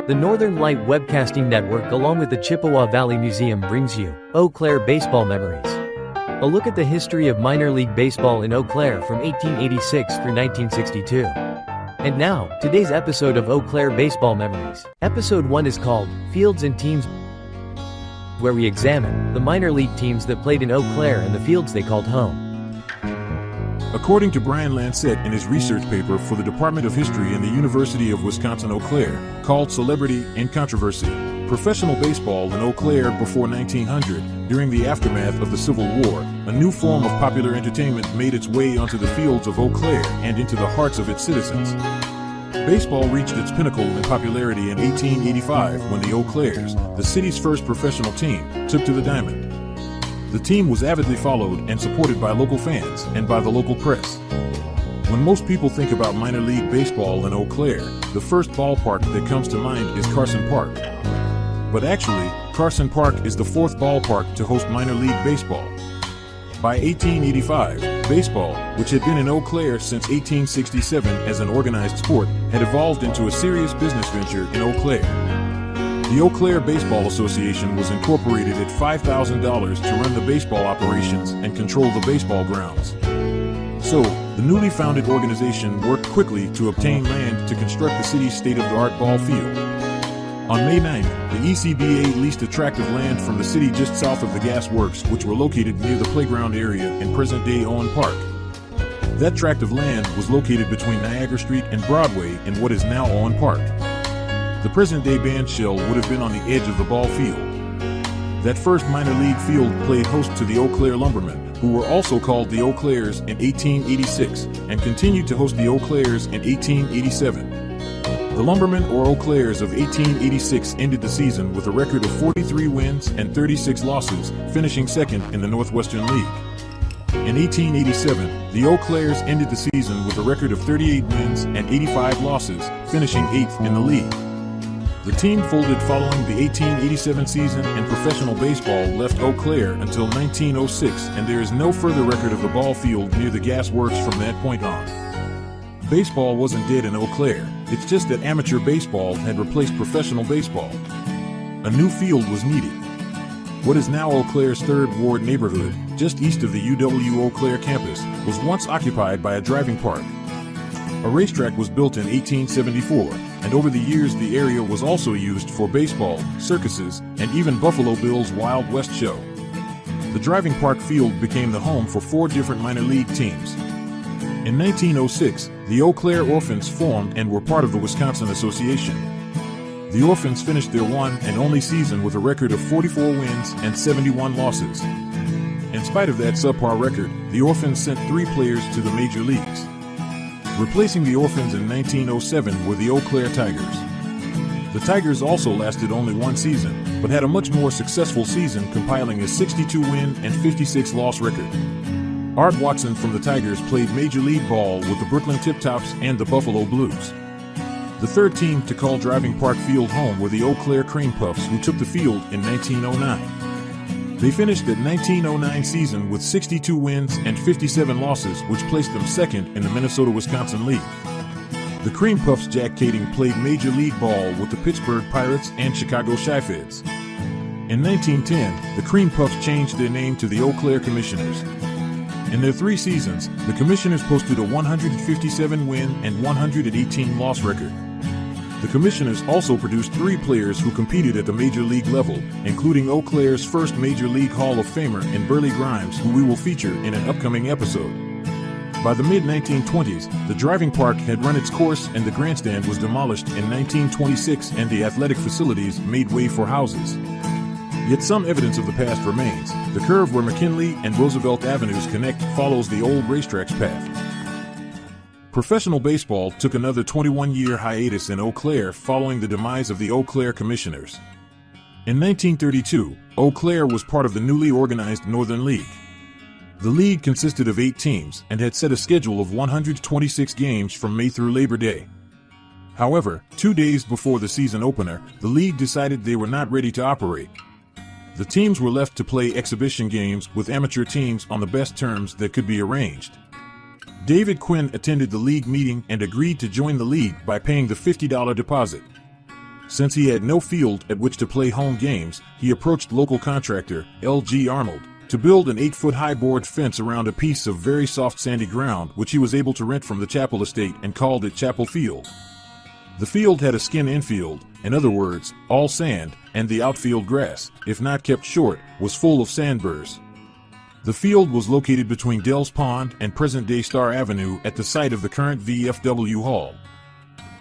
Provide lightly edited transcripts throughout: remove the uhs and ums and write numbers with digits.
The Northern Light Webcasting Network along with the Chippewa Valley Museum brings you Eau Claire Baseball Memories. A look at the history of minor league baseball in Eau Claire from 1886 through 1962. And now, today's episode of Eau Claire Baseball Memories. Episode 1 is called Fields and Teams, where we examine the minor league teams that played in Eau Claire and the fields they called home. According to Brian Lancet in his research paper for the Department of History in the University of Wisconsin-Eau Claire, called Celebrity and Controversy, professional baseball in Eau Claire before 1900, during the aftermath of the Civil War, a new form of popular entertainment made its way onto the fields of Eau Claire and into the hearts of its citizens. Baseball reached its pinnacle in popularity in 1885 when the Eau Claires, the city's first professional team, took to the diamond. The team was avidly followed and supported by local fans and by the local press. When most people think about minor league baseball in Eau Claire, the first ballpark that comes to mind is Carson Park. But actually, Carson Park is the fourth ballpark to host minor league baseball. By 1885, baseball, which had been in Eau Claire since 1867 as an organized sport, had evolved into a serious business venture in Eau Claire. The Eau Claire Baseball Association was incorporated at $5,000 to run the baseball operations and control the baseball grounds. So, the newly founded organization worked quickly to obtain land to construct the city's state-of-the-art ball field. On May 9th, the ECBA leased a tract of land from the city just south of the gas works, which were located near the playground area in present-day Owen Park. That tract of land was located between Niagara Street and Broadway in what is now Owen Park. The present-day band shell would have been on the edge of the ball field. That first minor league field played host to the Eau Claire Lumbermen, who were also called the Eau Claires in 1886, and continued to host the Eau Claires in 1887. The Lumbermen or Eau Claires of 1886 ended the season with a record of 43 wins and 36 losses, finishing second in the Northwestern League. In 1887, the Eau Claires ended the season with a record of 38 wins and 85 losses, finishing 8th in the league. The team folded following the 1887 season, and professional baseball left Eau Claire until 1906, and there is no further record of the ball field near the gas works from that point on. Baseball wasn't dead in Eau Claire, it's just that amateur baseball had replaced professional baseball. A new field was needed. What is now Eau Claire's 3rd Ward neighborhood, just east of the UW Eau Claire campus, was once occupied by a driving park. A racetrack was built in 1874, and over the years the area was also used for baseball, circuses, and even Buffalo Bill's Wild West show. The driving park field became the home for 4 different minor league teams. In 1906, the Eau Claire Orphans formed and were part of the Wisconsin Association. The Orphans finished their one and only season with a record of 44 wins and 71 losses. In spite of that subpar record, the Orphans sent 3 players to the major leagues. Replacing the Orphans in 1907 were the Eau Claire Tigers. The Tigers also lasted only one season, but had a much more successful season, compiling a 62-win and 56-loss record. Art Watson from the Tigers played Major League ball with the Brooklyn Tip-Tops and the Buffalo Blues. The third team to call Driving Park Field home were the Eau Claire Cream Puffs, who took the field in 1909. They finished that 1909 season with 62 wins and 57 losses, which placed them second in the Minnesota-Wisconsin League. The Cream Puffs Jack Kading played Major League ball with the Pittsburgh Pirates and Chicago Chi-Feds. In 1910, the Cream Puffs changed their name to the Eau Claire Commissioners. In their 3 seasons, the Commissioners posted a 157-win and 118-loss record. The Commissioners also produced 3 players who competed at the Major League level, including Eau Claire's first Major League Hall of Famer in Burley Grimes, who we will feature in an upcoming episode. By the mid-1920s, the driving park had run its course and the grandstand was demolished in 1926, and the athletic facilities made way for houses. Yet some evidence of the past remains. The curve where McKinley and Roosevelt Avenues connect follows the old racetrack's path. Professional baseball took another 21-year hiatus in Eau Claire following the demise of the Eau Claire Commissioners. In 1932, Eau Claire was part of the newly organized Northern League. The league consisted of 8 teams and had set a schedule of 126 games from May through Labor Day. However, 2 days before the season opener, the league decided they were not ready to operate. The teams were left to play exhibition games with amateur teams on the best terms that could be arranged. David Quinn attended the league meeting and agreed to join the league by paying the $50 deposit. Since he had no field at which to play home games, he approached local contractor, L.G. Arnold, to build an 8-foot-high board fence around a piece of very soft sandy ground which he was able to rent from the Chapel estate and called it Chapel Field. The field had a skin infield, in other words, all sand, and the outfield grass, if not kept short, was full of sandburrs. The field was located between Dell's Pond and present-day Star Avenue at the site of the current VFW Hall.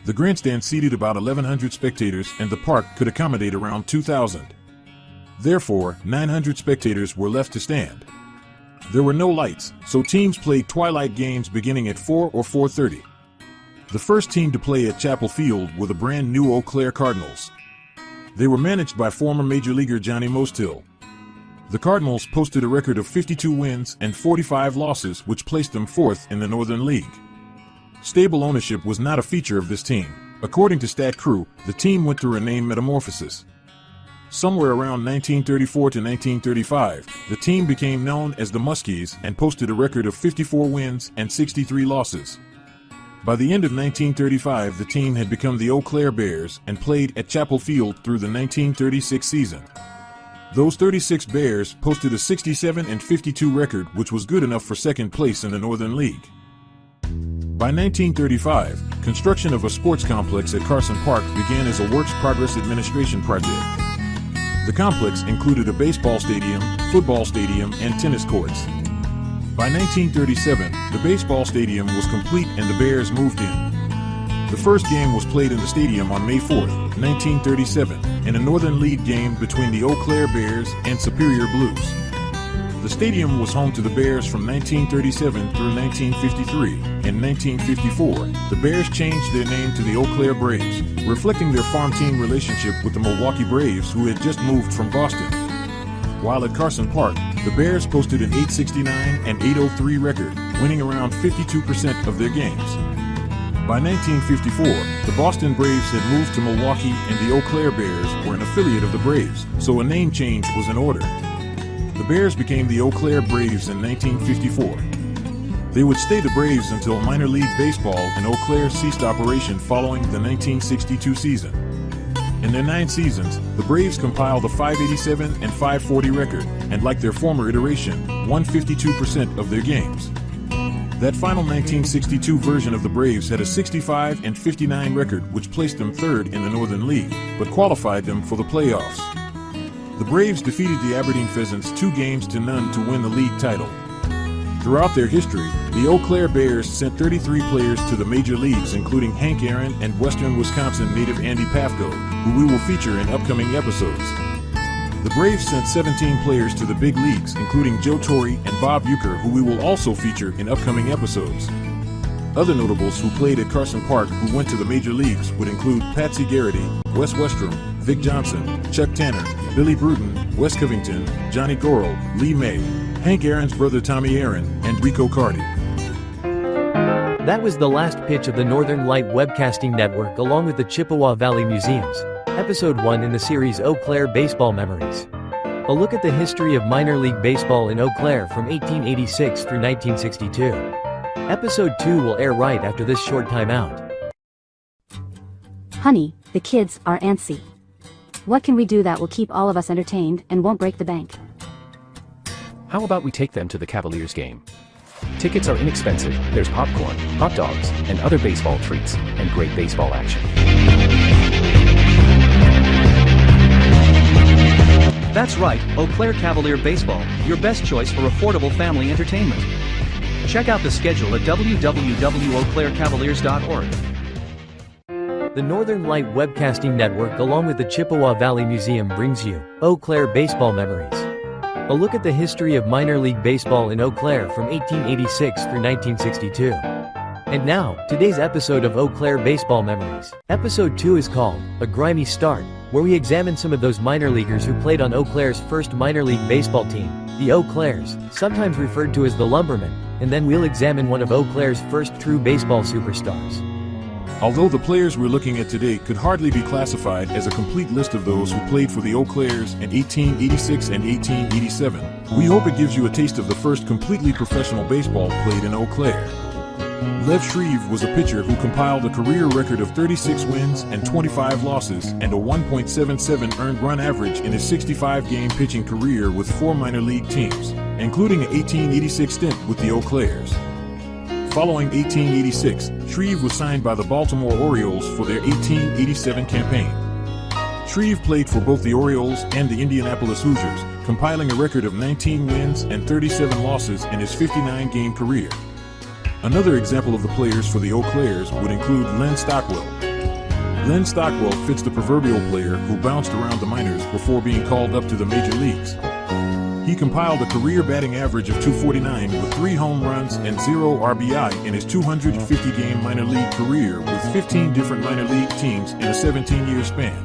The grandstand seated about 1,100 spectators and the park could accommodate around 2,000. Therefore, 900 spectators were left to stand. There were no lights, so teams played twilight games beginning at 4 or 4:30. The first team to play at Chapel Field were the brand new Eau Claire Cardinals. They were managed by former Major Leaguer Johnny Mostill. The Cardinals posted a record of 52 wins and 45 losses, which placed them fourth in the Northern League. Stable ownership was not a feature of this team. According to Stat Crew, the team went through a name metamorphosis. Somewhere around 1934 to 1935, the team became known as the Muskies and posted a record of 54 wins and 63 losses. By the end of 1935, the team had become the Eau Claire Bears and played at Chapel Field through the 1936 season. Those 36 Bears posted a 67 and 52 record, which was good enough for second place in the Northern League. By 1935, construction of a sports complex at Carson Park began as a Works Progress Administration project. The complex included a baseball stadium, football stadium, and tennis courts. By 1937, the baseball stadium was complete and the Bears moved in. The first game was played in the stadium on May 4, 1937, in a Northern League game between the Eau Claire Bears and Superior Blues. The stadium was home to the Bears from 1937 through 1953. In 1954, the Bears changed their name to the Eau Claire Braves, reflecting their farm team relationship with the Milwaukee Braves, who had just moved from Boston. While at Carson Park, the Bears posted an .869 and .803 record, winning around 52% of their games. By 1954, the Boston Braves had moved to Milwaukee and the Eau Claire Bears were an affiliate of the Braves, so a name change was in order. The Bears became the Eau Claire Braves in 1954. They would stay the Braves until minor league baseball in Eau Claire ceased operation following the 1962 season. In their 9 seasons, the Braves compiled a .587 and .540 record, and like their former iteration, won 52% of their games. That final 1962 version of the Braves had a 65 and 59 record, which placed them third in the Northern League, but qualified them for the playoffs. The Braves defeated the Aberdeen Pheasants 2-0 to win the league title. Throughout their history, the Eau Claire Bears sent 33 players to the major leagues, including Hank Aaron and Western Wisconsin native Andy Pafko, who we will feature in upcoming episodes. The Braves sent 17 players to the big leagues, including Joe Torre and Bob Uecker, who we will also feature in upcoming episodes. Other notables who played at Carson Park who went to the major leagues would include Patsy Garrity, Wes Westrom, Vic Johnson, Chuck Tanner, Billy Bruton, Wes Covington, Johnny Gorel, Lee May, Hank Aaron's brother Tommy Aaron, and Rico Cardi. That was the last pitch of the Northern Light Webcasting Network along with the Chippewa Valley Museums, Episode 1 in the series Eau Claire Baseball Memories. A look at the history of minor league baseball in Eau Claire from 1886 through 1962. Episode 2 will air right after this short timeout. Honey, the kids are antsy. What can we do that will keep all of us entertained and won't break the bank? How about we take them to the Cavaliers game? Tickets are inexpensive, there's popcorn, hot dogs, and other baseball treats, and great baseball action. That's right, Eau Claire Cavalier Baseball, your best choice for affordable family entertainment. Check out the schedule at www.eauclaircavaliers.org. The Northern Light Webcasting Network along with the Chippewa Valley Museum brings you Eau Claire Baseball Memories. A look at the history of minor league baseball in Eau Claire from 1886 through 1962. And now, today's episode of Eau Claire Baseball Memories. Episode 2 is called A Grimy Start, where we examine some of those minor leaguers who played on Eau Claire's first minor league baseball team, the Eau Claires, sometimes referred to as the Lumbermen, and then we'll examine one of Eau Claire's first true baseball superstars. Although the players we're looking at today could hardly be classified as a complete list of those who played for the Eau Claires in 1886 and 1887, we hope it gives you a taste of the first completely professional baseball played in Eau Claire. Lev Shreve was a pitcher who compiled a career record of 36 wins and 25 losses and a 1.77 earned run average in his 65-game pitching career with 4 minor league teams, including a 1886 stint with the Eau Claires. Following 1886, Shreve was signed by the Baltimore Orioles for their 1887 campaign. Shreve played for both the Orioles and the Indianapolis Hoosiers, compiling a record of 19 wins and 37 losses in his 59-game career. Another example of the players for the Eau Claires would include Len Stockwell. Len Stockwell fits the proverbial player who bounced around the minors before being called up to the major leagues. He compiled a career batting average of .249 with 3 home runs and 0 RBI in his 250-game minor league career with 15 different minor league teams in a 17-year span.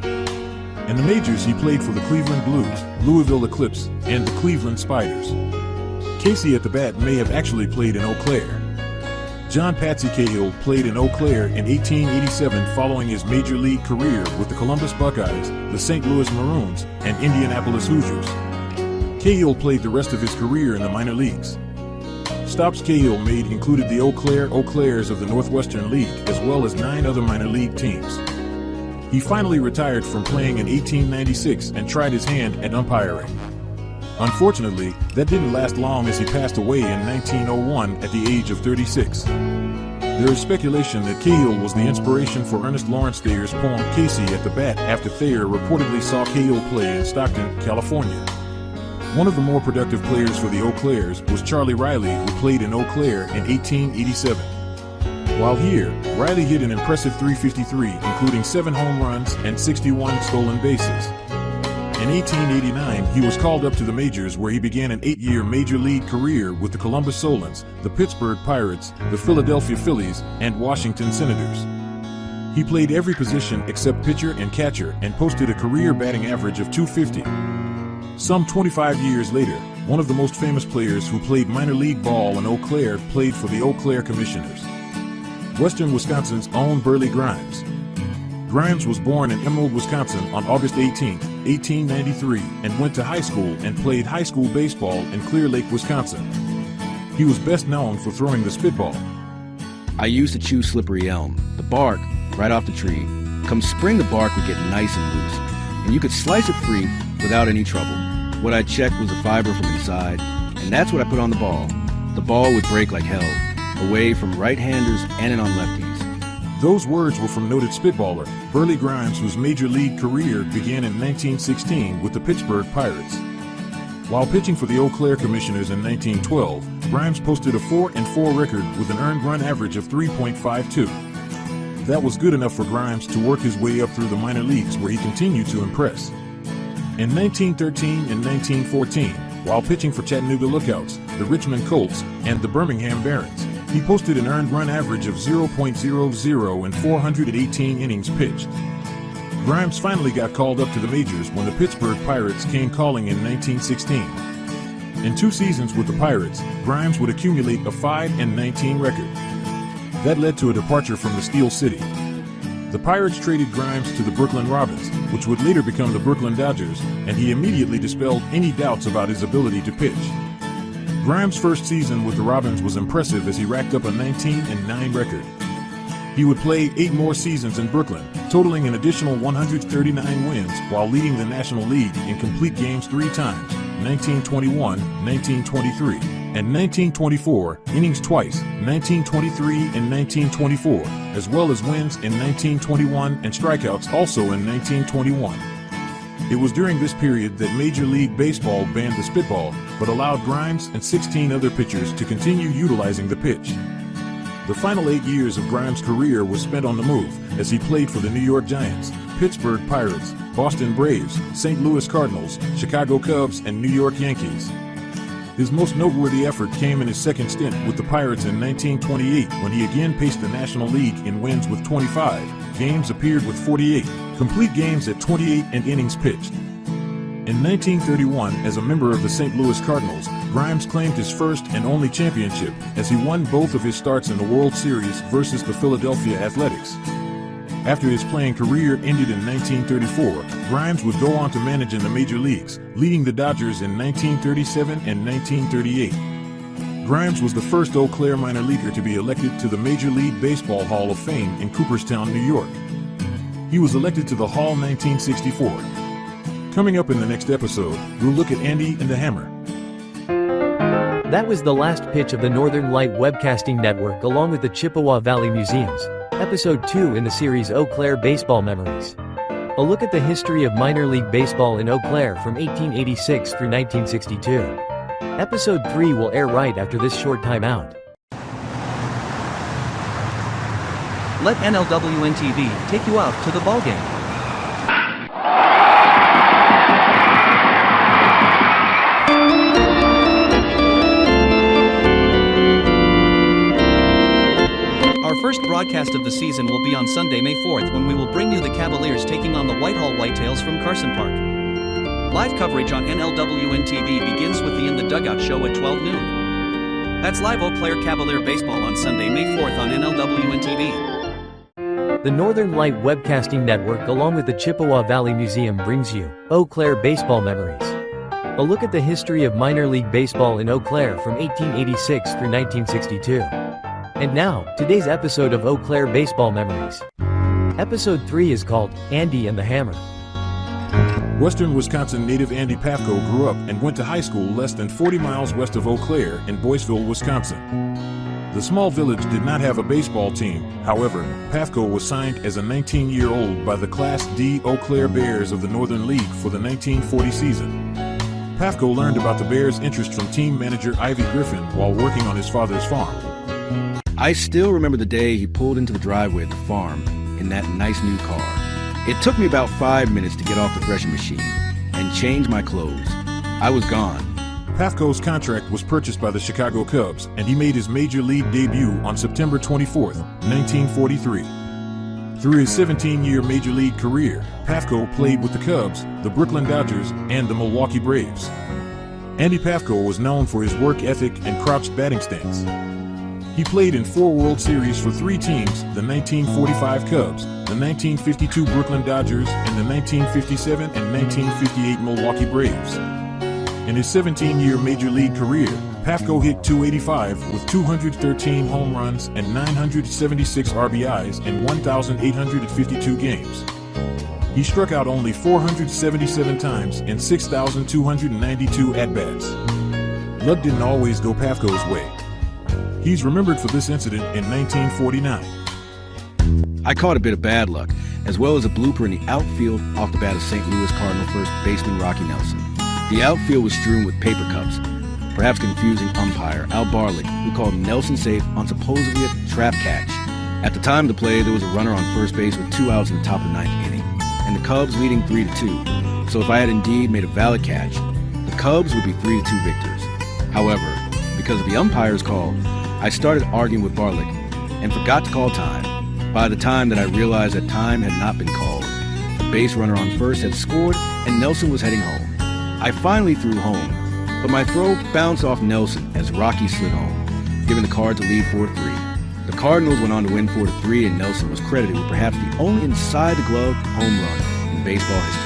In the majors, he played for the Cleveland Blues, Louisville Eclipse, and the Cleveland Spiders. Casey at the bat may have actually played in Eau Claire. John Patsy Cahill played in Eau Claire in 1887 following his major league career with the Columbus Buckeyes, the St. Louis Maroons, and Indianapolis Hoosiers. Cahill played the rest of his career in the minor leagues. Stops Cahill made included the Eau Claires of the Northwestern League, as well as 9 other minor league teams. He finally retired from playing in 1896 and tried his hand at umpiring. Unfortunately, that didn't last long as he passed away in 1901 at the age of 36. There is speculation that Cahill was the inspiration for Ernest Lawrence Thayer's poem Casey at the Bat after Thayer reportedly saw Cahill play in Stockton, California. One of the more productive players for the Eau Claires was Charlie Riley, who played in Eau Claire in 1887. While here, Riley hit an impressive .353, including 7 home runs and 61 stolen bases. In 1889, he was called up to the majors where he began an 8-year major league career with the Columbus Solons, the Pittsburgh Pirates, the Philadelphia Phillies, and Washington Senators. He played every position except pitcher and catcher and posted a career batting average of .250. Some 25 years later, one of the most famous players who played minor league ball in Eau Claire played for the Eau Claire Commissioners. Western Wisconsin's own Burley Grimes. Grimes was born in Emerald, Wisconsin on August 18, 1893, and went to high school and played high school baseball in Clear Lake, Wisconsin. He was best known for throwing the spitball. I used to chew slippery elm, the bark right off the tree. Come spring, the bark would get nice and loose, and you could slice it free without any trouble. What I checked was the fiber from inside, and that's what I put on the ball. The ball would break like hell, away from right-handers and in on lefties. Those words were from noted spitballer Burley Grimes, whose major league career began in 1916 with the Pittsburgh Pirates. While pitching for the Eau Claire Commissioners in 1912, Grimes posted a 4-4 record with an earned run average of 3.52. That was good enough for Grimes to work his way up through the minor leagues, where he continued to impress. In 1913 and 1914, while pitching for Chattanooga Lookouts, the Richmond Colts, and the Birmingham Barons, he posted an earned run average of 0.00 in 418 innings pitched. Grimes finally got called up to the majors when the Pittsburgh Pirates came calling in 1916. In 2 seasons with the Pirates, Grimes would accumulate a 5-19 record. That led to a departure from the Steel City. The Pirates traded Grimes to the Brooklyn Robins, which would later become the Brooklyn Dodgers, and he immediately dispelled any doubts about his ability to pitch. Grimes' first season with the Robins was impressive as he racked up a 19-9 record. He would play 8 more seasons in Brooklyn, totaling an additional 139 wins while leading the National League in complete games 3 times, 1921, 1923, and 1924, innings twice, 1923 and 1924, as well as wins in 1921 and strikeouts also in 1921. It was during this period that Major League Baseball banned the spitball, but allowed Grimes and 16 other pitchers to continue utilizing the pitch. The final 8 years of Grimes' career was spent on the move, as he played for the New York Giants, Pittsburgh Pirates, Boston Braves, St. Louis Cardinals, Chicago Cubs, and New York Yankees. His most noteworthy effort came in his second stint with the Pirates in 1928, when he again paced the National League in wins with 25, games appeared with 48, complete games at 28, and innings pitched. In 1931, as a member of the St. Louis Cardinals, Grimes claimed his first and only championship as he won both of his starts in the World Series versus the Philadelphia Athletics. After his playing career ended in 1934, Grimes would go on to manage in the major leagues, leading the Dodgers in 1937 and 1938. Grimes was the first Eau Claire minor leaguer to be elected to the Major League Baseball Hall of Fame in Cooperstown, New York. He was elected to the Hall in 1964. Coming up in the next episode, we'll look at Andy and the Hammer. That was the last pitch of the Northern Light Webcasting Network along with the Chippewa Valley Museums, Episode 2 in the series Eau Claire Baseball Memories. A look at the history of minor league baseball in Eau Claire from 1886 through 1962. Episode 3 will air right after this short timeout. Let NLWN-TV take you out to the ballgame. Our first broadcast of the season will be on Sunday, May 4th, when we will bring you the Cavaliers taking on the Whitehall Whitetails from Carson Park. Live coverage on NLWN-TV begins with the In the Dugout show at 12 noon. That's live Eau Claire Cavalier baseball on Sunday, May 4th on NLWN-TV. The Northern Light Webcasting Network along with the Chippewa Valley Museum brings you Eau Claire Baseball Memories. A look at the history of minor league baseball in Eau Claire from 1886 through 1962. And now, today's episode of Eau Claire Baseball Memories. Episode 3 is called Andy and the Hammer. Western Wisconsin native Andy Pafko grew up and went to high school less than 40 miles west of Eau Claire in Boyceville, Wisconsin. The small village did not have a baseball team. However, Pafko was signed as a 19-year-old by the Class D Eau Claire Bears of the Northern League for the 1940 season. Pafko learned about the Bears' interest from team manager Ivy Griffin while working on his father's farm. I still remember the day he pulled into the driveway at the farm in that nice new car. It took me about 5 minutes to get off the threshing machine and change my clothes. I was gone. Pafko's contract was purchased by the Chicago Cubs, and he made his major league debut on September 24, 1943. Through his 17-year major league career, Pafko played with the Cubs, the Brooklyn Dodgers, and the Milwaukee Braves. Andy Pafko was known for his work ethic and crouched batting stance. He played in 4 World Series for 3 teams, the 1945 Cubs, the 1952 Brooklyn Dodgers, and the 1957 and 1958 Milwaukee Braves. In his 17-year major league career, Pafko hit .285 with 213 home runs and 976 RBIs in 1,852 games. He struck out only 477 times in 6,292 at-bats. Luck didn't always go Pafko's way. He's remembered for this incident in 1949. I caught a bit of bad luck, as well as a blooper in the outfield off the bat of St. Louis Cardinal first baseman Rocky Nelson. The outfield was strewn with paper cups, perhaps confusing umpire Al Barlick, who called Nelson safe on supposedly a trap catch. At the time of the play, there was a runner on first base with 2 outs in the top of the 9th inning, and the Cubs leading 3-2. So if I had indeed made a valid catch, the Cubs would be 3-2 victors. However, because of the umpire's call, I started arguing with Barlick and forgot to call time. By the time that I realized that time had not been called, the base runner on first had scored and Nelson was heading home. I finally threw home, but my throw bounced off Nelson as Rocky slid home, giving the Cards a lead 4-3. The Cardinals went on to win 4-3, and Nelson was credited with perhaps the only inside-the-glove home run in baseball history.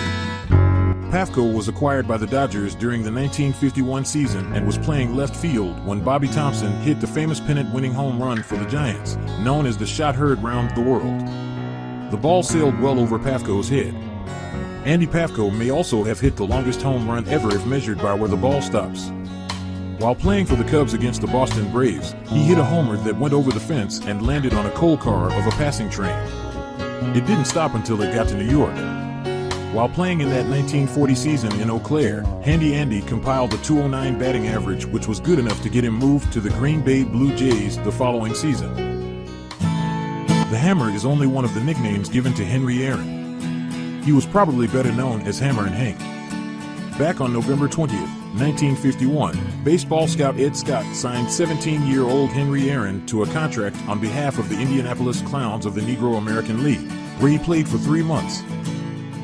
Pafko was acquired by the Dodgers during the 1951 season and was playing left field when Bobby Thompson hit the famous pennant-winning home run for the Giants, known as the shot heard round the world. The ball sailed well over Pafko's head. Andy Pafko may also have hit the longest home run ever if measured by where the ball stops. While playing for the Cubs against the Boston Braves, he hit a homer that went over the fence and landed on a coal car of a passing train. It didn't stop until it got to New York. While playing in that 1940 season in Eau Claire, Handy Andy compiled a .209 batting average, which was good enough to get him moved to the Green Bay Blue Jays the following season. The Hammer is only one of the nicknames given to Henry Aaron. He was probably better known as Hammer and Hank. Back on November 20th, 1951, baseball scout Ed Scott signed 17-year-old Henry Aaron to a contract on behalf of the Indianapolis Clowns of the Negro American League, where he played for 3 months.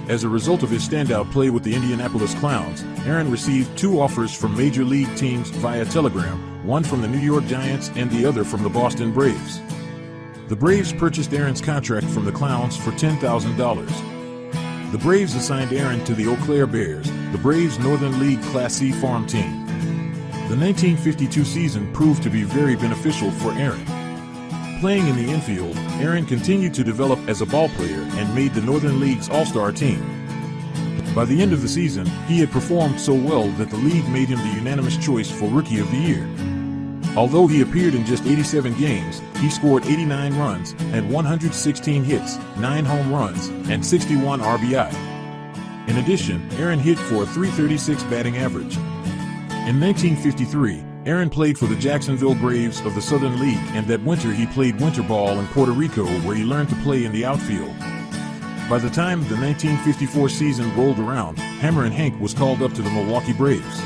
As a result of his standout play with the Indianapolis Clowns, Aaron received 2 offers from major league teams via telegram, one from the New York Giants and the other from the Boston Braves. The Braves purchased Aaron's contract from the Clowns for $10,000. The Braves assigned Aaron to the Eau Claire Bears, the Braves' Northern League Class C farm team. The 1952 season proved to be very beneficial for Aaron. Playing in the infield, Aaron continued to develop as a ball player and made the Northern League's All-Star team. By the end of the season, he had performed so well that the league made him the unanimous choice for Rookie of the Year. Although he appeared in just 87 games, he scored 89 runs, had 116 hits, 9 home runs, and 61 RBI. In addition, Aaron hit for a .336 batting average. In 1953, Aaron played for the Jacksonville Braves of the Southern League, and that winter he played winter ball in Puerto Rico, where he learned to play in the outfield. By the time the 1954 season rolled around, Hammerin' Hank was called up to the Milwaukee Braves.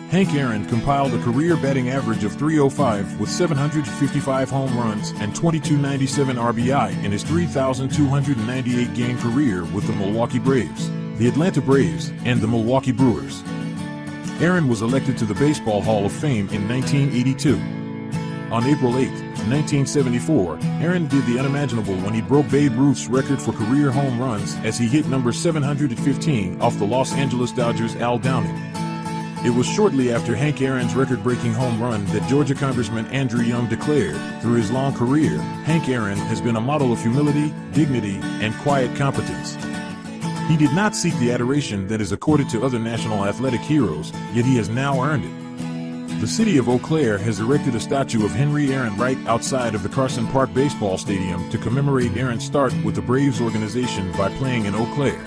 Hank Aaron compiled a career batting average of .305 with 755 home runs and 2297 RBI in his 3,298-game career with the Milwaukee Braves, the Atlanta Braves, and the Milwaukee Brewers. Aaron was elected to the Baseball Hall of Fame in 1982. On April 8, 1974, Aaron did the unimaginable when he broke Babe Ruth's record for career home runs as he hit number 715 off the Los Angeles Dodgers' Al Downing. It was shortly after Hank Aaron's record-breaking home run that Georgia Congressman Andrew Young declared, "Through his long career, Hank Aaron has been a model of humility, dignity, and quiet competence." He did not seek the adoration that is accorded to other national athletic heroes, yet he has now earned it. The city of Eau Claire has erected a statue of Henry Aaron right outside of the Carson Park Baseball Stadium to commemorate Aaron's start with the Braves organization by playing in Eau Claire.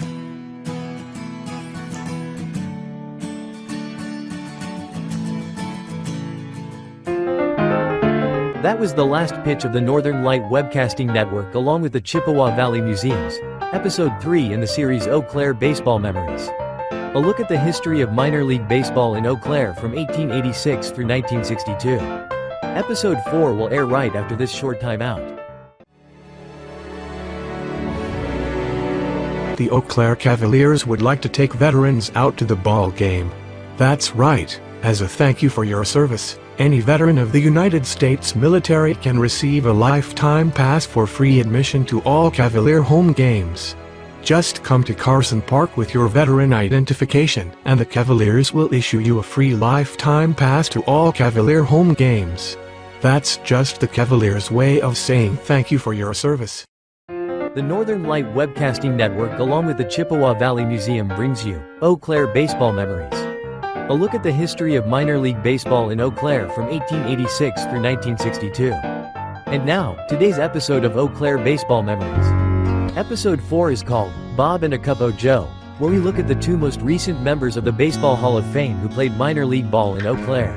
That was the last pitch of the Northern Light Webcasting Network along with the Chippewa Valley Museums, Episode 3 in the series Eau Claire Baseball Memories. A look at the history of minor league baseball in Eau Claire from 1886 through 1962. Episode 4 will air right after this short timeout. The Eau Claire Cavaliers would like to take veterans out to the ball game. That's right, as a thank you for your service. Any veteran of the United States military can receive a lifetime pass for free admission to all Cavalier home games. Just come to Carson Park with your veteran identification, and the Cavaliers will issue you a free lifetime pass to all Cavalier home games. That's just the Cavaliers' way of saying thank you for your service. The Northern Light Webcasting Network along with the Chippewa Valley Museum brings you Eau Claire Baseball Memories. A look at the history of minor league baseball in Eau Claire from 1886 through 1962. And now, today's episode of Eau Claire Baseball Memories. Episode 4 is called Bob and a Cup o' Joe, where we look at the two most recent members of the Baseball Hall of Fame who played minor league ball in Eau Claire.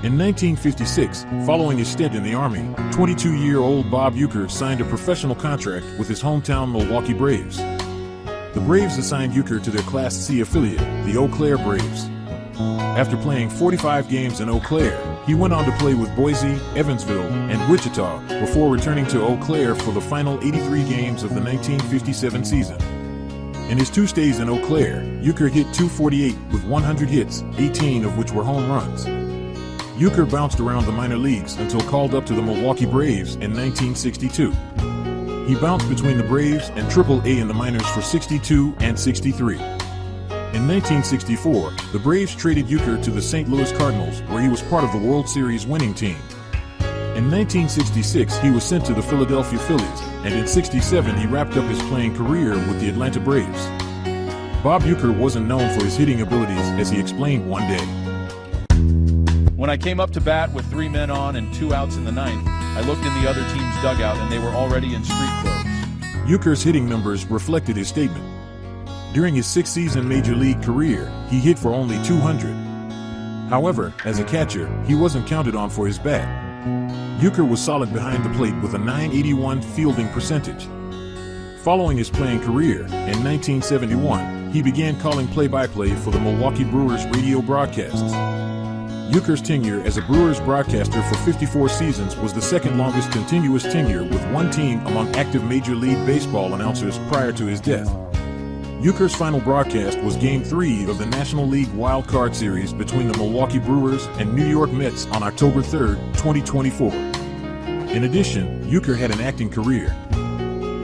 In 1956, following his stint in the Army, 22-year-old Bob Uecker signed a professional contract with his hometown Milwaukee Braves. The Braves assigned Uecker to their Class C affiliate, the Eau Claire Braves. After playing 45 games in Eau Claire, he went on to play with Boise, Evansville, and Wichita before returning to Eau Claire for the final 83 games of the 1957 season. In his 2 stays in Eau Claire, Uecker hit .248 with 100 hits, 18 of which were home runs. Uecker bounced around the minor leagues until called up to the Milwaukee Braves in 1962. He bounced between the Braves and Triple-A in the minors for 62 and 63. In 1964, the Braves traded Uecker to the St. Louis Cardinals, where he was part of the World Series winning team. In 1966, he was sent to the Philadelphia Phillies, and in '67 he wrapped up his playing career with the Atlanta Braves. Bob Uecker wasn't known for his hitting abilities, as he explained one day. When I came up to bat with 3 men on and 2 outs in the 9th, I looked in the other team's dugout and they were already in street clothes. Uecker's hitting numbers reflected his statement. During his 6-season major league career, he hit for only 200. However, as a catcher, he wasn't counted on for his bat. Uecker was solid behind the plate with a .981 fielding percentage. Following his playing career, in 1971, he began calling play-by-play for the Milwaukee Brewers radio broadcasts. Uecker's tenure as a Brewers broadcaster for 54 seasons was the second longest continuous tenure with one team among active Major League Baseball announcers prior to his death. Uecker's final broadcast was Game 3 of the National League Wild Card Series between the Milwaukee Brewers and New York Mets on October 3, 2024. In addition, Uecker had an acting career.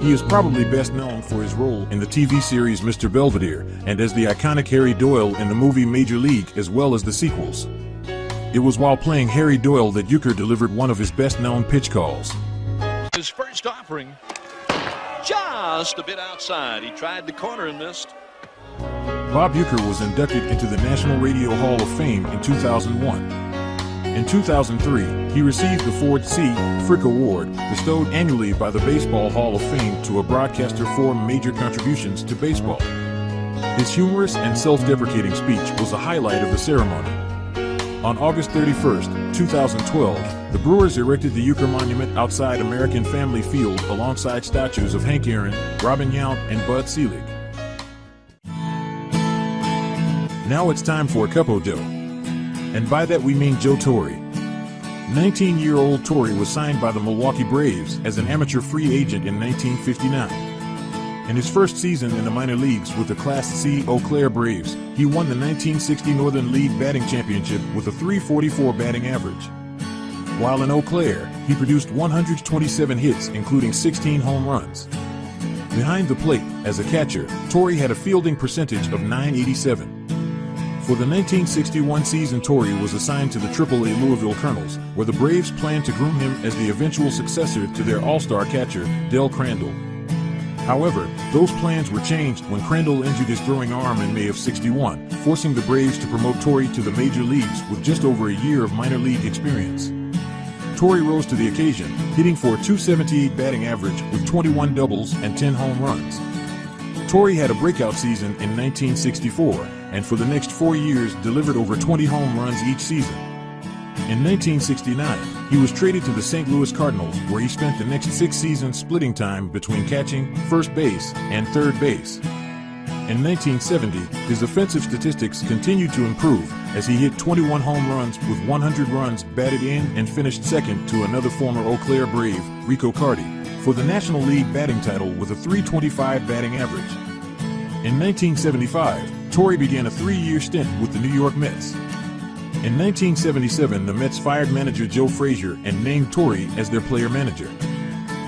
He is probably best known for his role in the TV series Mr. Belvedere and as the iconic Harry Doyle in the movie Major League, as well as the sequels. It was while playing Harry Doyle that Euchre delivered one of his best-known pitch calls. His first offering, just a bit outside. He tried the corner and missed. Bob Euchre was inducted into the National Radio Hall of Fame in 2001. In 2003, he received the Ford C. Frick Award, bestowed annually by the Baseball Hall of Fame to a broadcaster for major contributions to baseball. His humorous and self-deprecating speech was a highlight of the ceremony. On August 31st, 2012, the Brewers erected the Euchre Monument outside American Family Field alongside statues of Hank Aaron, Robin Yount, and Bud Selig. Now it's time for a cup of Joe. And by that we mean Joe Torre. 19-year-old Torre was signed by the Milwaukee Braves as an amateur free agent in 1959. In his first season in the minor leagues with the Class C Eau Claire Braves, he won the 1960 Northern League Batting Championship with a .344 batting average. While in Eau Claire, he produced 127 hits, including 16 home runs. Behind the plate, as a catcher, Torre had a fielding percentage of .987. For the 1961 season, Torre was assigned to the AAA Louisville Colonels, where the Braves planned to groom him as the eventual successor to their all-star catcher, Del Crandall. However, those plans were changed when Crandall injured his throwing arm in May of '61, forcing the Braves to promote Torre to the major leagues with just over a year of minor league experience. Torre rose to the occasion, hitting for a .278 batting average with 21 doubles and 10 home runs. Torre had a breakout season in 1964, and for the next 4 years delivered over 20 home runs each season. In 1969, he was traded to the St. Louis Cardinals, where he spent the next 6 seasons splitting time between catching, first base, and third base. In 1970, his offensive statistics continued to improve as he hit 21 home runs with 100 runs batted in and finished second to another former Eau Claire Brave, Rico Carty, for the National League batting title with a .325 batting average. In 1975, Torre began a 3-year stint with the New York Mets. In 1977, the Mets fired manager Joe Frazier and named Torre as their player manager.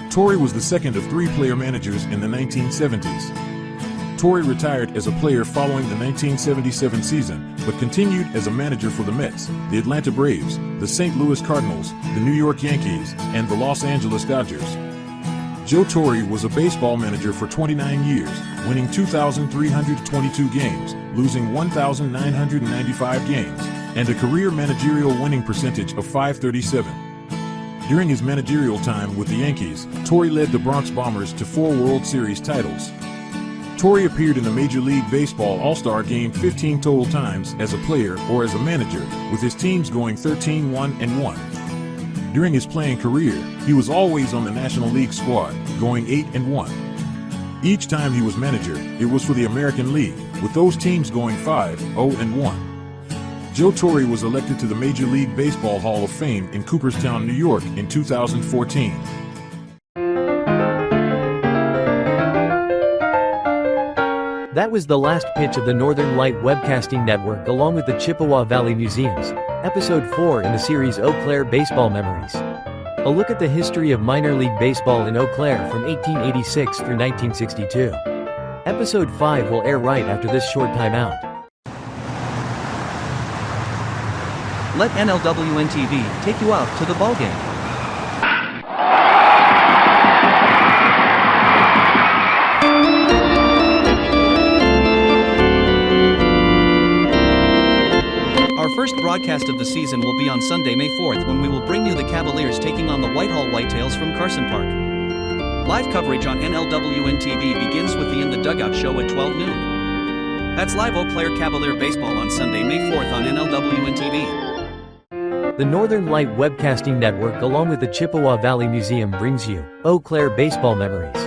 Torre was the second of 3 player managers in the 1970s. Torre retired as a player following the 1977 season, but continued as a manager for the Mets, the Atlanta Braves, the St. Louis Cardinals, the New York Yankees, and the Los Angeles Dodgers. Joe Torre was a baseball manager for 29 years, winning 2,322 games, losing 1,995 games, and a career managerial winning percentage of .537. During his managerial time with the Yankees, Torre led the Bronx Bombers to 4 World Series titles. Torre appeared in the Major League Baseball All-Star Game 15 total times as a player or as a manager, with his teams going 13-1-1. During his playing career, he was always on the National League squad, going 8-1. Each time he was manager, it was for the American League, with those teams going 5-0-1. Joe Torre was elected to the Major League Baseball Hall of Fame in Cooperstown, New York in 2014. That was the last pitch of the Northern Light Webcasting Network along with the Chippewa Valley Museums, Episode 4 in the series Eau Claire Baseball Memories. A look at the history of minor league baseball in Eau Claire from 1886 through 1962. Episode 5 will air right after this short timeout. Let NLWN-TV take you out to the ballgame. Our first broadcast of the season will be on Sunday, May 4th, when we will bring you the Cavaliers taking on the Whitehall Whitetails from Carson Park. Live coverage on NLWN-TV begins with the In the Dugout show at 12 noon. That's live Eau Claire Cavalier baseball on Sunday, May 4th on NLWN-TV. The Northern Light Webcasting Network along with the Chippewa Valley Museum brings you Eau Claire Baseball Memories.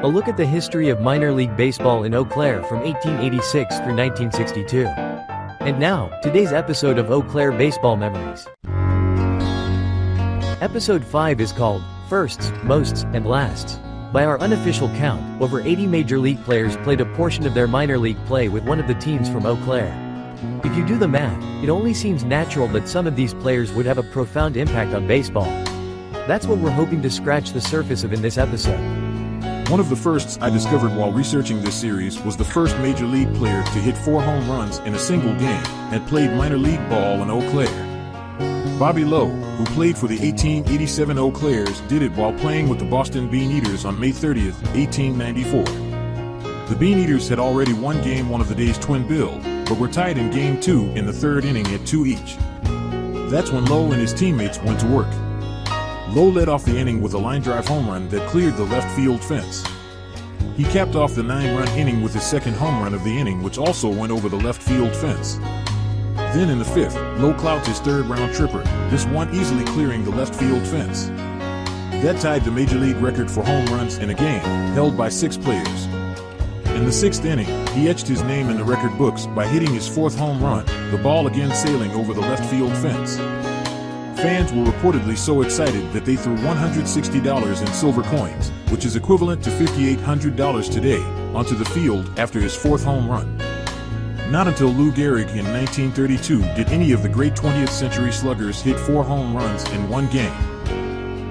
A look at the history of minor league baseball in Eau Claire from 1886 through 1962. And now, today's episode of Eau Claire Baseball Memories. Episode 5 is called Firsts, Mosts, and Lasts. By our unofficial count, over 80 major league players played a portion of their minor league play with one of the teams from Eau Claire. If you do the math, it only seems natural that some of these players would have a profound impact on baseball. That's what we're hoping to scratch the surface of in this episode. One of the firsts I discovered while researching this series was the first major league player to hit 4 home runs in a single game and played minor league ball in Eau Claire. Bobby Lowe, who played for the 1887 Eau Claires, did it while playing with the Boston Bean Eaters on May 30th, 1894. The Bean Eaters had already won Game 1 of the day's twin bill, but were tied in Game 2 in the third inning at 2 each. That's when Lowe and his teammates went to work. Lowe led off the inning with a line drive home run that cleared the left field fence. He capped off the 9-run inning with his second home run of the inning, which also went over the left field fence. Then in the fifth, Lowe clocked his third-round tripper, this one easily clearing the left field fence. That tied the Major League record for home runs in a game, held by 6 players. In the sixth inning, he etched his name in the record books by hitting his 4th home run, the ball again sailing over the left field fence. Fans were reportedly so excited that they threw $160 in silver coins, which is equivalent to $5,800 today, onto the field after his 4th home run. Not until Lou Gehrig in 1932 did any of the great 20th century sluggers hit 4 home runs in one game.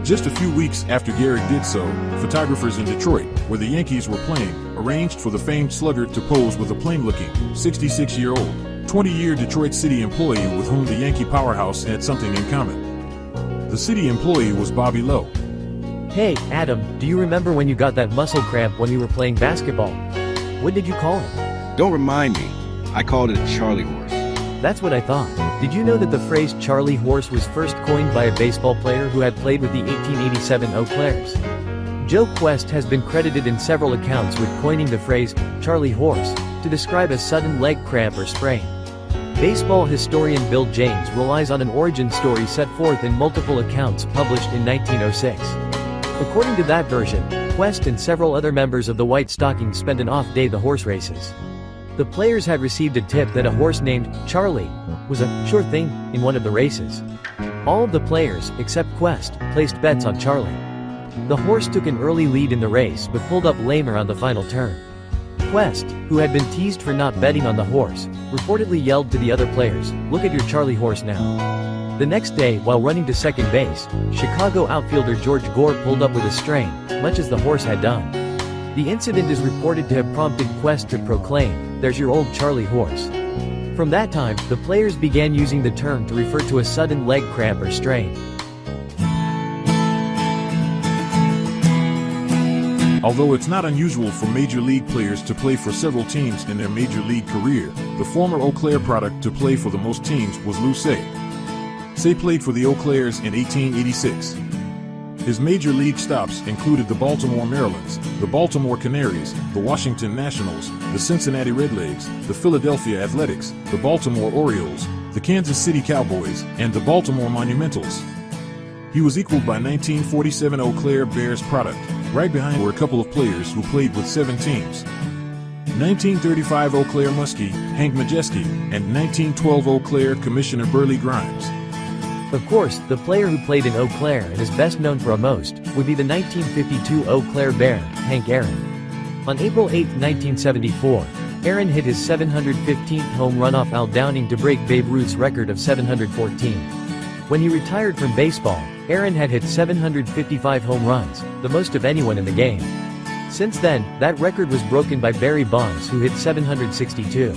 Just a few weeks after Gehrig did so, photographers in Detroit, where the Yankees were playing, arranged for the famed slugger to pose with a plain-looking, 66-year-old, 20-year Detroit city employee with whom the Yankee powerhouse had something in common. The city employee was Bobby Lowe. Hey, Adam, do you remember when you got that muscle cramp when you were playing basketball? What did you call it? Don't remind me. I called it a Charlie horse. That's what I thought. Did you know that the phrase Charlie horse was first coined by a baseball player who had played with the 1887 Eau Claires? Joe Quest has been credited in several accounts with coining the phrase Charlie horse to describe a sudden leg cramp or sprain. Baseball historian Bill James relies on an origin story set forth in multiple accounts published in 1906. According to that version, Quest and several other members of the White Stockings spent an off day the horse races. The players had received a tip that a horse named Charlie was a sure thing in one of the races. All of the players, except Quest, placed bets on Charlie. The horse took an early lead in the race but pulled up lame around the final turn. Quest, who had been teased for not betting on the horse, reportedly yelled to the other players, "Look at your Charlie horse now." The next day, while running to second base, Chicago outfielder George Gore pulled up with a strain, much as the horse had done. The incident is reported to have prompted Quest to proclaim, "There's your old Charlie horse." From that time, the players began using the term to refer to a sudden leg cramp or strain. Although it's not unusual for Major League players to play for several teams in their Major League career, the former Eau Claire product to play for the most teams was Lou Say. Say played for the Eau Claires in 1886. His Major League stops included the Baltimore Marylands, the Baltimore Canaries, the Washington Nationals, the Cincinnati Redlegs, the Philadelphia Athletics, the Baltimore Orioles, the Kansas City Cowboys, and the Baltimore Monumentals. He was equaled by 1947 Eau Claire Bears product. Right behind were a couple of players who played with 7 teams. 1935 Eau Claire Muskie, Hank Majeski, and 1912 Eau Claire Commissioner Burley Grimes. Of course, the player who played in Eau Claire and is best known for most would be the 1952 Eau Claire Bear, Hank Aaron. On April 8, 1974, Aaron hit his 715th home run off Al Downing to break Babe Ruth's record of 714. When he retired from baseball, Aaron had hit 755 home runs, the most of anyone in the game. Since then, that record was broken by Barry Bonds, who hit 762.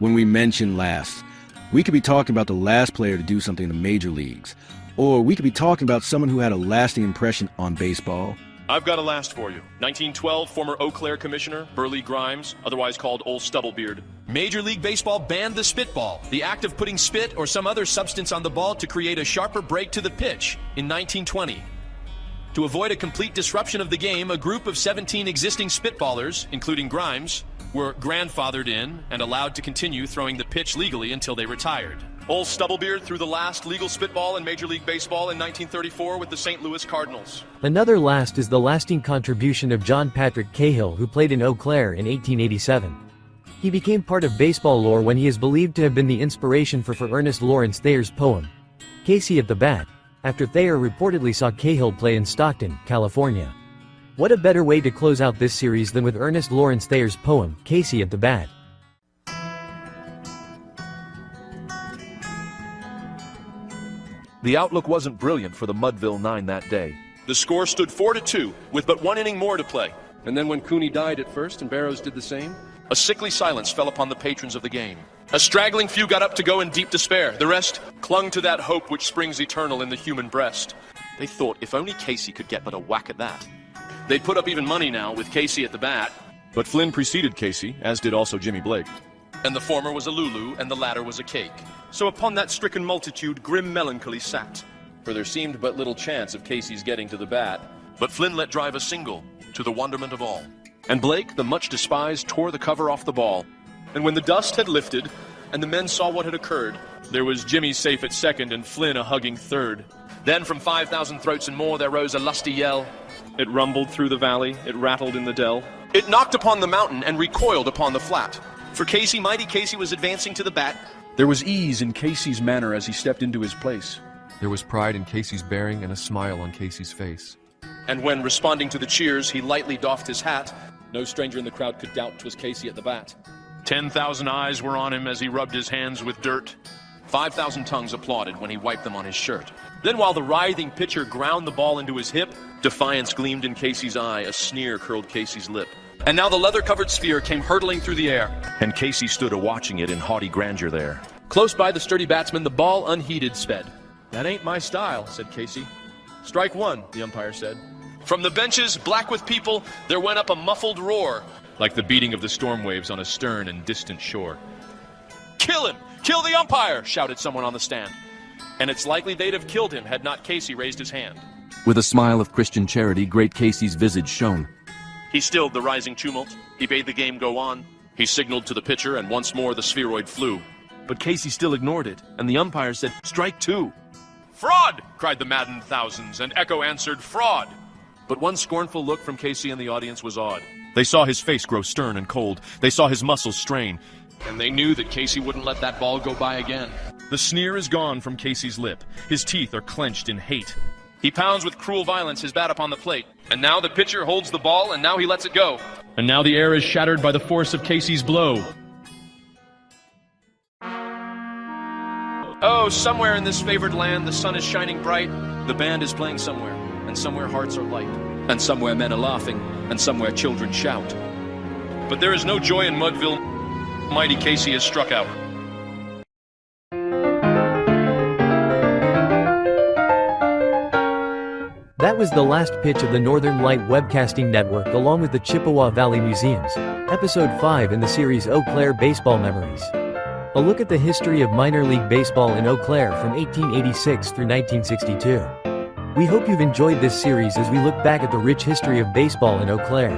When we mention last, we could be talking about the last player to do something in the major leagues. Or we could be talking about someone who had a lasting impression on baseball. I've got a last for you. 1912, former Eau Claire Commissioner Burley Grimes, otherwise called Old Stubblebeard. Major League Baseball banned the spitball, the act of putting spit or some other substance on the ball to create a sharper break to the pitch, in 1920. To avoid a complete disruption of the game, a group of 17 existing spitballers, including Grimes, were grandfathered in and allowed to continue throwing the pitch legally until they retired. Old Stubblebeard threw the last legal spitball in Major League Baseball in 1934 with the St. Louis Cardinals. Another last is the lasting contribution of John Patrick Cahill, who played in Eau Claire in 1887. He became part of baseball lore when he is believed to have been the inspiration for Ernest Lawrence Thayer's poem, Casey at the Bat, after Thayer reportedly saw Cahill play in Stockton, California. What a better way to close out this series than with Ernest Lawrence Thayer's poem, Casey at the Bat. The outlook wasn't brilliant for the Mudville Nine that day. The score stood 4-2, with but 1 inning more to play. And then when Cooney died at first and Barrows did the same, a sickly silence fell upon the patrons of the game. A straggling few got up to go in deep despair. The rest clung to that hope which springs eternal in the human breast. They thought if only Casey could get but a whack at that. They'd put up even money now with Casey at the bat. But Flynn preceded Casey, as did also Jimmy Blake. And the former was a Lulu, and the latter was a cake. So upon that stricken multitude grim melancholy sat. For there seemed but little chance of Casey's getting to the bat. But Flynn let drive a single, to the wonderment of all. And Blake, the much despised, tore the cover off the ball. And when the dust had lifted, and the men saw what had occurred, there was Jimmy safe at second, and Flynn a hugging third. Then from 5,000 throats and more there rose a lusty yell. It rumbled through the valley, it rattled in the dell. It knocked upon the mountain and recoiled upon the flat. For Casey, mighty Casey, was advancing to the bat. There was ease in Casey's manner as he stepped into his place. There was pride in Casey's bearing and a smile on Casey's face. And when, responding to the cheers, he lightly doffed his hat, no stranger in the crowd could doubt 'twas Casey at the bat. 10,000 eyes were on him as he rubbed his hands with dirt. 5,000 tongues applauded when he wiped them on his shirt. Then while the writhing pitcher ground the ball into his hip, defiance gleamed in Casey's eye, a sneer curled Casey's lip. And now the leather-covered sphere came hurtling through the air, and Casey stood a-watching it in haughty grandeur there. Close by the sturdy batsman, the ball unheeded sped. "That ain't my style," said Casey. "Strike one," the umpire said. From the benches, black with people, there went up a muffled roar, like the beating of the storm waves on a stern and distant shore. "Kill him! Kill the umpire!" shouted someone on the stand. And it's likely they'd have killed him had not Casey raised his hand. With a smile of Christian charity, great Casey's visage shone. He stilled the rising tumult. He bade the game go on. He signaled to the pitcher, and once more the spheroid flew. But Casey still ignored it, and the umpire said, "Strike two." "Fraud!" cried the maddened thousands, and echo answered, "Fraud!" But one scornful look from Casey and the audience was odd. They saw his face grow stern and cold. They saw his muscles strain. And they knew that Casey wouldn't let that ball go by again. The sneer is gone from Casey's lip. His teeth are clenched in hate. He pounds with cruel violence his bat upon the plate. And now the pitcher holds the ball, and now he lets it go. And now the air is shattered by the force of Casey's blow. Oh, somewhere in this favored land the sun is shining bright. The band is playing somewhere, and somewhere hearts are light. And somewhere men are laughing, and somewhere children shout. But there is no joy in Mudville. Mighty Casey has struck out. That was the last pitch of the Northern Light Webcasting Network along with the Chippewa Valley Museums, Episode 5 in the series Eau Claire Baseball Memories. A look at the history of minor league baseball in Eau Claire from 1886 through 1962. We hope you've enjoyed this series as we look back at the rich history of baseball in Eau Claire.